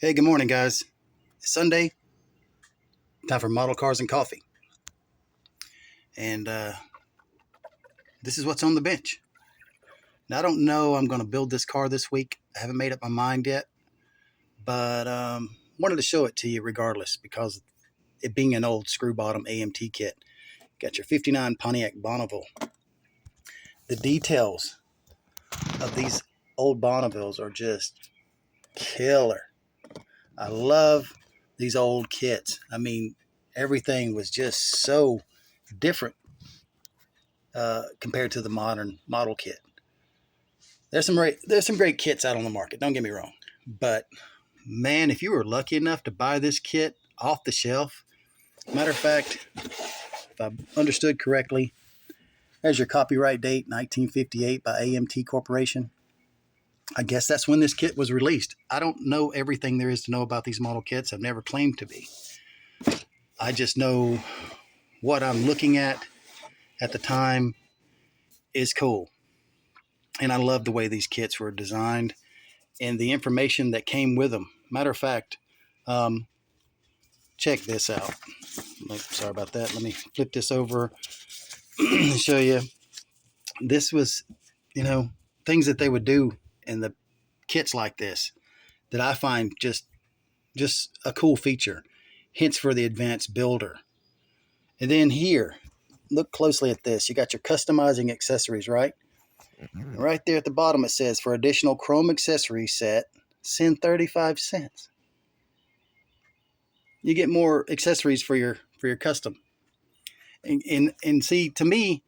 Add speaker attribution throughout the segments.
Speaker 1: Hey, good morning, guys. It's Sunday, time for model cars and coffee. And this is what's on the bench. Now, I don't know I'm going to build this car this week. I haven't made up my mind yet, but wanted to show it to you regardless because it being an old screw bottom AMT kit. Got your 59 Pontiac Bonneville. The details of these old Bonnevilles are just killer. I love these old kits. I mean, everything was just so different compared to the modern model kit. There's some great kits out on the market. Don't get me wrong, but man, if you were lucky enough to buy this kit off the shelf, matter of fact, if I understood correctly, there's your copyright date, 1958 by AMT Corporation. I guess that's when this kit was released. I don't know everything there is to know about these model kits. I've never claimed to be. I just know what I'm looking at the time is cool. And I love the way these kits were designed and the information that came with them. Matter of fact, um, check this out. Sorry about that. Let me flip this over and show you. This was, things that they would do in the kits like this that I find just a cool feature. Hints for the advanced builder. And then here, look closely at this. You got your customizing accessories, right? Right there at the bottom it says for additional chrome accessory set, send 35 cents. You get more accessories for your custom. And see, to me,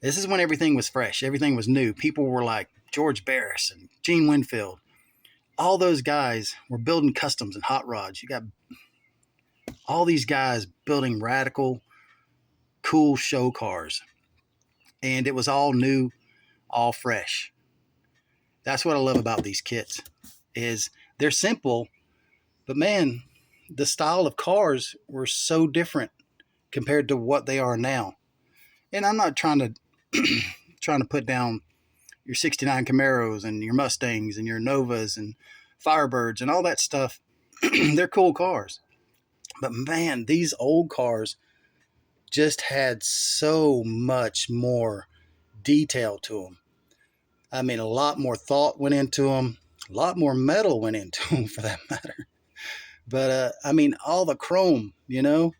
Speaker 1: this is when everything was fresh, everything was new. People were like George Barris and Gene Winfield. All those guys were building customs and hot rods. You got all these guys building radical, cool show cars, and it was all new, all fresh. That's what I love about these kits. Is they're simple, but man, the style of cars were so different compared to what they are now. And I'm not trying to put down your 69 Camaros and your Mustangs and your Novas and Firebirds and all that stuff. They're cool cars. But man, these old cars just had so much more detail to them. I mean, a lot more thought went into them, a lot more metal went into them for that matter. But I mean, all the chrome, the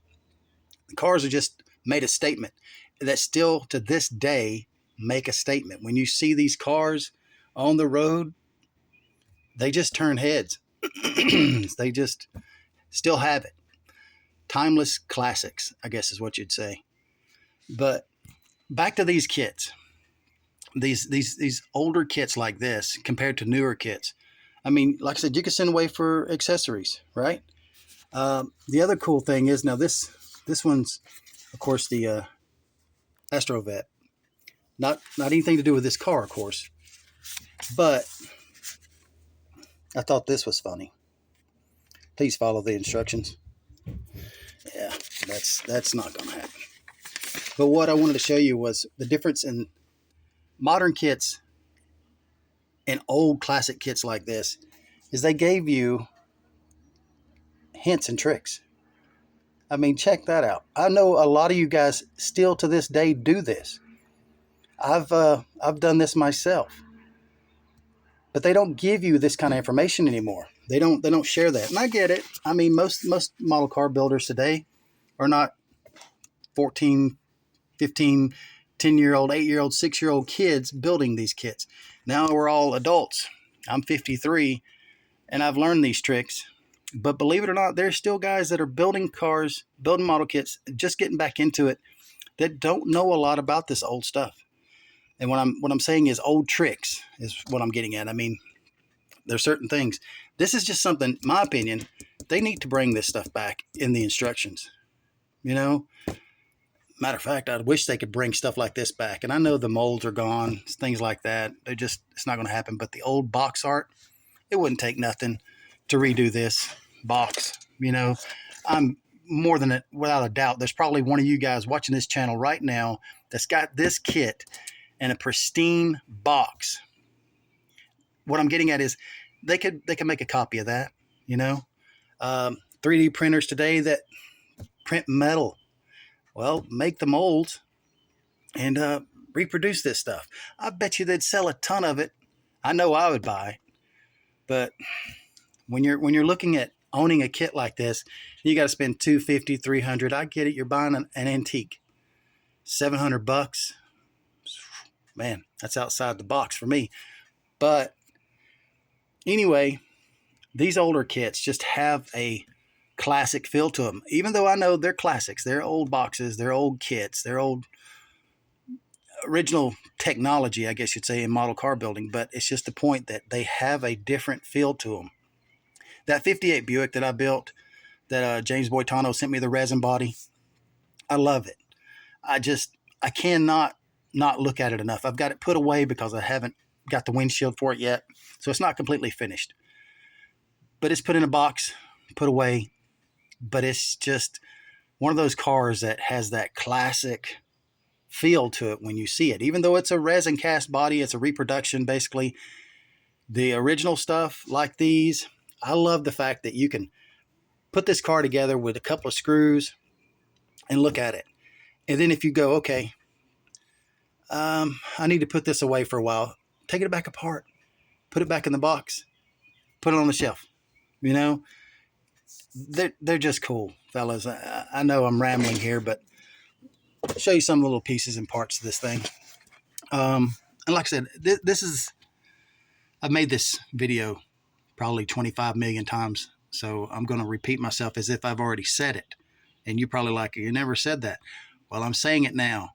Speaker 1: cars are just made a statement that still to this day make a statement. When you see these cars on the road, they just turn heads. They just still have it. Timeless classics, I guess is what you'd say. But back to these kits. These older kits like this compared to newer kits. I mean, like I said, you can send away for accessories, right? The other cool thing is now this one's, of course, the Astrovet. Not anything to do with this car, of course. But I thought this was funny. Please follow the instructions. Yeah, that's not going to happen. But what I wanted to show you was the difference in modern kits and old classic kits like this is they gave you hints and tricks. I mean, check that out. I know a lot of you guys still to this day do this. I've done this myself. But they don't give you this kind of information anymore. They don't share that. And I get it. I mean, most model car builders today are not 14, 15, 10-year-old, 8-year-old, 6-year-old kids building these kits. Now we're all adults. I'm 53 and I've learned these tricks. But believe it or not, there's still guys that are building cars, building model kits, just getting back into it that don't know a lot about this old stuff. And what I'm saying is old tricks is what I'm getting at. I mean, there's certain things. This is just something, my opinion, they need to bring this stuff back in the instructions. Matter of fact, I wish they could bring stuff like this back. And I know the molds are gone, things like that. It's not going to happen. But the old box art, it wouldn't take nothing to redo this box. I'm more than without a doubt, there's probably one of you guys watching this channel right now that's got this kit in a pristine box. What I'm getting at is they could make a copy of that, 3D printers today that print metal. Well, make the molds and reproduce this stuff. I bet you they'd sell a ton of it. I know I would buy it. But when you're looking at owning a kit like this, you got to spend $250, $300. I get it. You're buying an antique, $700. Man, that's outside the box for me. But anyway, these older kits just have a classic feel to them. Even though I know they're classics, they're old boxes, they're old kits, they're old original technology, I guess you'd say, in model car building. But it's just the point that they have a different feel to them. That 58 Buick that I built, that James Boitano sent me the resin body, I love it. I cannot not look at it enough. I've got it put away because I haven't got the windshield for it yet. So it's not completely finished. But it's put in a box, put away. But it's just one of those cars that has that classic feel to it when you see it. Even though it's a resin cast body, it's a reproduction basically. The original stuff like these, I love the fact that you can put this car together with a couple of screws and look at it. And then if you go, okay, I need to put this away for a while, take it back apart, put it back in the box, put it on the shelf. You know, they're just cool, fellas. I know I'm rambling here, but I'll show you some little pieces and parts of this thing. And like I said, I've made this video probably 25 million times. So I'm going to repeat myself as if I've already said it. And you're probably like, you never said that. Well, I'm saying it now.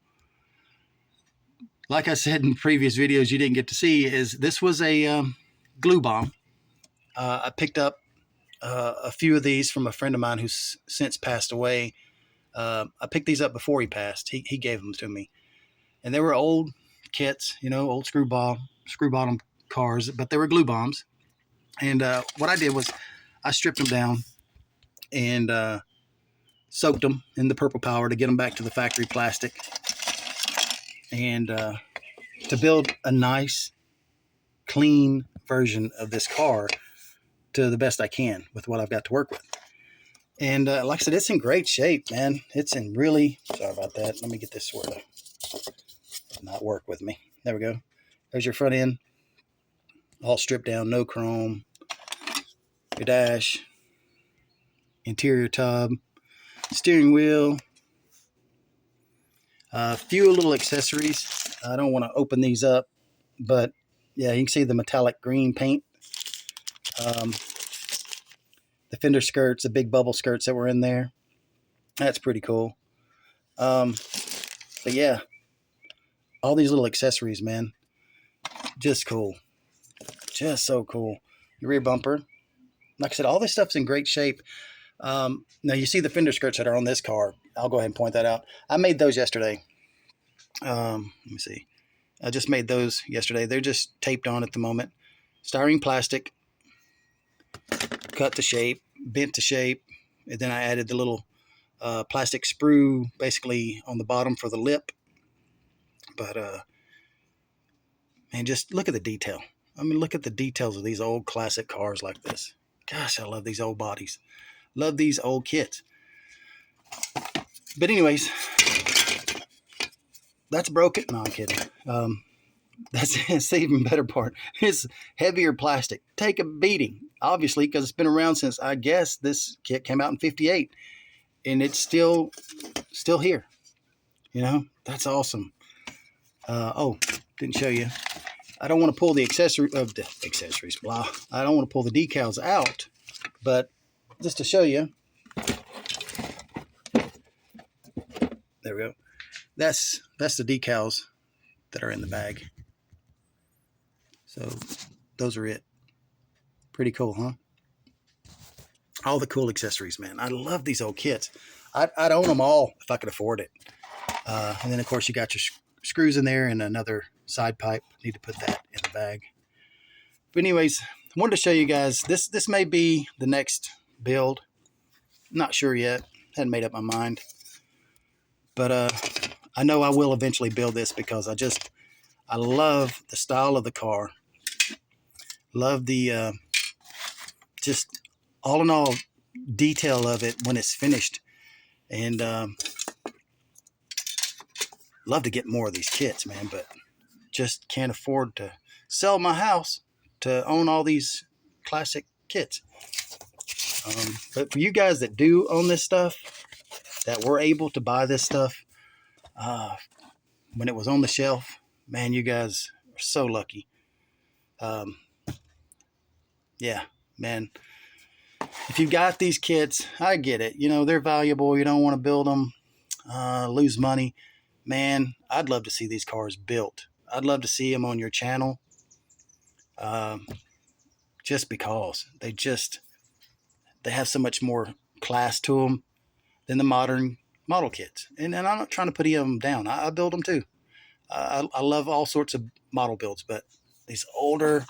Speaker 1: Like I said in previous videos you didn't get to see, is this was a glue bomb. I picked up a few of these from a friend of mine who's since passed away. I picked these up before he passed. He gave them to me. And they were old kits, you know, old screw bottom cars, but they were glue bombs. And what I did was I stripped them down and soaked them in the purple power to get them back to the factory plastic, and to build a nice, clean version of this car to the best I can with what I've got to work with. And like I said, it's in great shape, man. It's in really, sorry about that. Let me get this sort of not work with me. There we go. There's your front end, all stripped down, no chrome. Your dash, interior tub, steering wheel, a few little accessories. I don't want to open these up, but yeah, you can see the metallic green paint. The fender skirts, the big bubble skirts that were in there. That's pretty cool. But yeah, all these little accessories, man, just cool. Just so cool. Your rear bumper. Like I said, all this stuff's in great shape. Now you see the fender skirts that are on this car. I'll go ahead and point that out. I made those yesterday. Let me see. I just made those yesterday. They're just taped on at the moment. Styrene plastic, cut to shape, bent to shape, and then I added the little plastic sprue basically on the bottom for the lip. But man, just look at the detail. I mean, look at the details of these old classic cars like this. Gosh, I love these old bodies. Love these old kits. But anyways, that's broken. No, I'm kidding. That's the even better part. It's heavier plastic. Take a beating, obviously, because it's been around since, I guess, this kit came out in '58, and it's still here. You know, that's awesome. Oh, didn't show you. I don't want to pull the accessories. Blah. I don't want to pull the decals out, but just to show you. There we go. That's the decals that are in the bag. So those are it. Pretty cool, huh? All the cool accessories, man. I love these old kits. I'd own them all if I could afford it. And then, of course, you got your screws in there and another side pipe. Need to put that in the bag. But anyways, I wanted to show you guys. This may be the next build. Not sure yet. Hadn't made up my mind. But I know I will eventually build this because I love the style of the car. Love the, just all in all, detail of it when it's finished. And love to get more of these kits, man, but just can't afford to sell my house to own all these classic kits. But for you guys that do own this stuff, that were able to buy this stuff when it was on the shelf, man, you guys are so lucky. Um, yeah, man. If you got these kits, I get it. You know, they're valuable. You don't want to build them, lose money. Man, I'd love to see these cars built. I'd love to see them on your channel. Just because they have so much more class to them than the modern model kits. And I'm not trying to put them down. I build them too. I love all sorts of model builds, but these older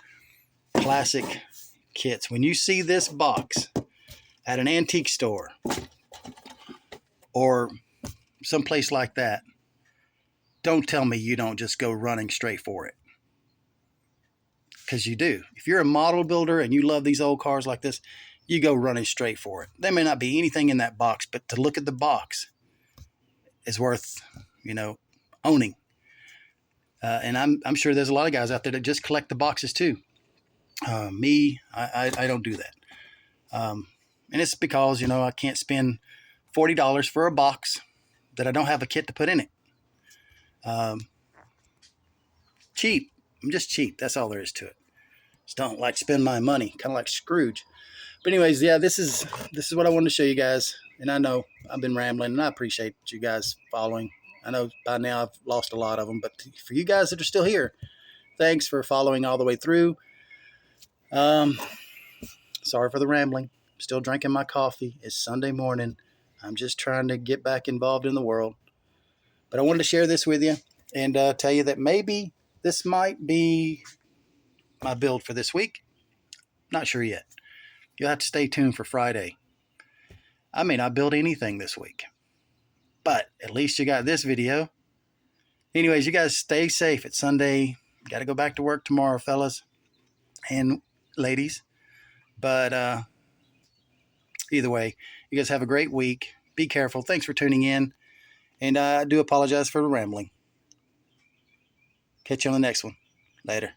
Speaker 1: classic kits, when you see this box at an antique store or someplace like that, don't tell me you don't just go running straight for it. Because you do. If you're a model builder and you love these old cars like this, you go running straight for it. There may not be anything in that box, but to look at the box is worth, owning. And I'm sure there's a lot of guys out there that just collect the boxes too. Me, I don't do that. And it's because, I can't spend $40 for a box that I don't have a kit to put in it. Cheap. I'm just cheap. That's all there is to it. Just don't like spend my money, kind of like Scrooge. But anyways, yeah, this is what I wanted to show you guys. And I know I've been rambling, and I appreciate you guys following. I know by now I've lost a lot of them, but for you guys that are still here, thanks for following all the way through. Sorry for the rambling. I'm still drinking my coffee. It's Sunday morning. I'm just trying to get back involved in the world. But I wanted to share this with you and tell you that maybe this might be my build for this week. Not sure yet. You'll have to stay tuned for Friday. I may not build anything this week, but at least you got this video. Anyways, you guys stay safe. It's Sunday. Got to go back to work tomorrow, fellas and ladies. But either way, you guys have a great week. Be careful. Thanks for tuning in. And I do apologize for the rambling. Catch you on the next one. Later.